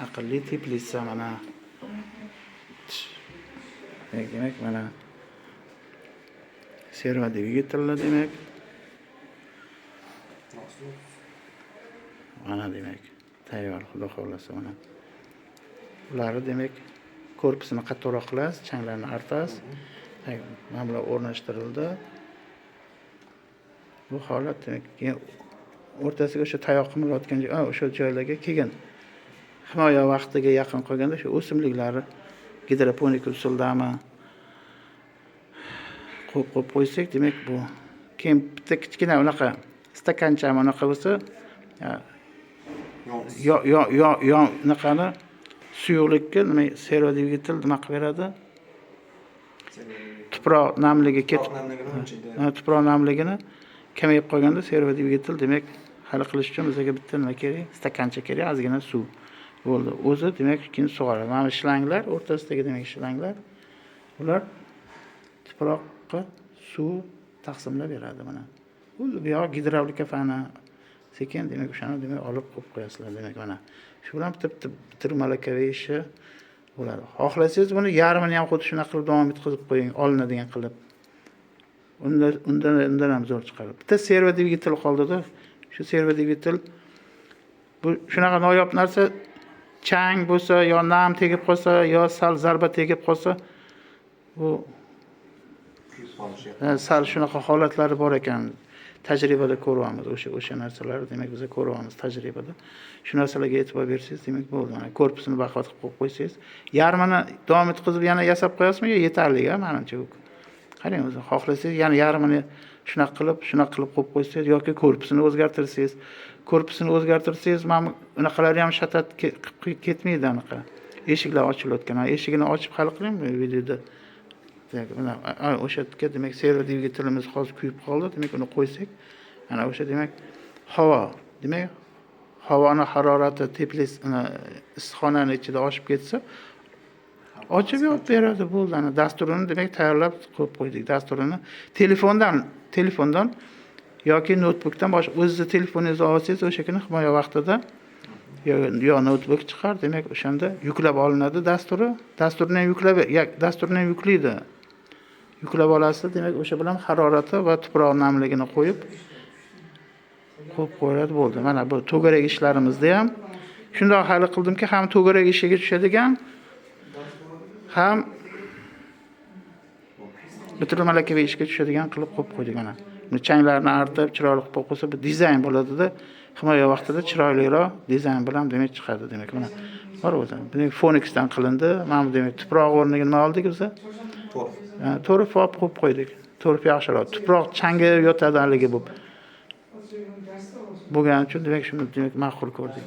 aqlli teplitsa mana. Demak, mana servo dvigatellar demak. Mana demak, tayyor, xudo xolasa mana. Ularni demak korpusini qattiqroq qilasiz, changlarni artasiz. Mana bular o'rnashtirildi. Bu holat demak, keyin o'rtasiga o'sha tayoq qimirlayotgan o'sha joylarga keyin himoya vaqtiga yaqin qolganda shu o'simliklari gidroponik usuldami qo'yib qo'ysak, demak bu keyin bitta kichkina unaqa stakancha unaqa bo'lsa, yo unaqani suyuqlikka nima servo dvigatel nima qilib beradi? Tuproq namligi tuproq namligini kamayib qolganda servo dvigatel demak hal qilish uchun bizga bitta nima kerak? Stakancha kerak, ozgina suv. Bo'ldi. O'zi demak keyin sug'oradi. Mana shlanglar, o'rtasidagi demak shlanglar ular tuproqqa suv taqsimlab beradi mana. Bu yo'q gidravlika fani. Sekin demak o'shani demak olib qo'yib qo'yasizlar demak mana. Shu bilan bitirib malakaviy ishi bo'ladi. Xohlasangiz buni yarmini ham xuddi shunaqa qilib davom etkazib qo'ying, olinadigan qilib. Undan ham zo'r chiqadi. Bitta servo dvigatel qoldida. Shu servo dvigatel bu shunaqa noyob narsa, chang bo'lsa, yo nam tegib qolsa, yo sal zarba tegib qolsa, bu sal shunaqa holatlari bor ekan. Tajribada ko'ryapmiz o'sha narsalarni, demak biz ko'ryapmiz tajribada. Shu narsalarga e'tibor bersangiz, demak bo'ldi. Mana korpusini baquvvat qilib qo'ysangiz, yarmini davom etkazib yana yasab qo'yasizmi yo yetarli, menimcha u. Qarang o'zi, xohlasangiz yana yarmini shunaqa qilib qo'yib qo'ysangiz yoki korpusini o'zgartirsangiz, mana unaqalari ham shatat ketmaydi anaqa. Eshiklar ochilayotgan. Eshigini ochib hal qiling videoda. Mana o'sha yerga demak servo dvigatelimiz hozir kuyib qoldi. Demak uni qo'ysak, mana o'sha demak havo, demak havoni harorati teplis issiqxonaning ichida oshib ketsa, ochib yopib beradi bo'ldi. Ana dasturini demak tayyorlab qo'yib qo'ydik. Dasturini telefondan yoki notebookdan boshqa o'zingizni telefoningizni olsangiz, o'sha kuni himoya vaqtida yo notebook chiqar, demak o'shanda yuklab olinadi dasturi. Dasturini ham yuklaydi. Yuklab olasiz, demak o'sha bilan harorati va tuproq namligini qo'yib qo'yiladi bo'ldi. Mana bu to'garak ishlarimizda ham shundoq hal qildimki, ham to'garak ishiga tushadigan, ham bitirib malakaviy ishga tushadigan qilib qo'yib qo'ydik mana. Buni changlarni artib, chiroyli qilib qo'ysa, bu dizayn bo'ladi-da. Himoya vaqtida chiroyliroq dizayn bilan demak chiqadi demak mana. Bor o'zi. Demak Phoenixdan qilindi. Mana demak tuproq o'rniga nima oldik biz? To'rif olib qo'yib qo'ydik. To'rif yaxshiroq. Tuproq changi yotadi haligi bo'lgan uchun demak shuni demak ma'qul ko'rdik.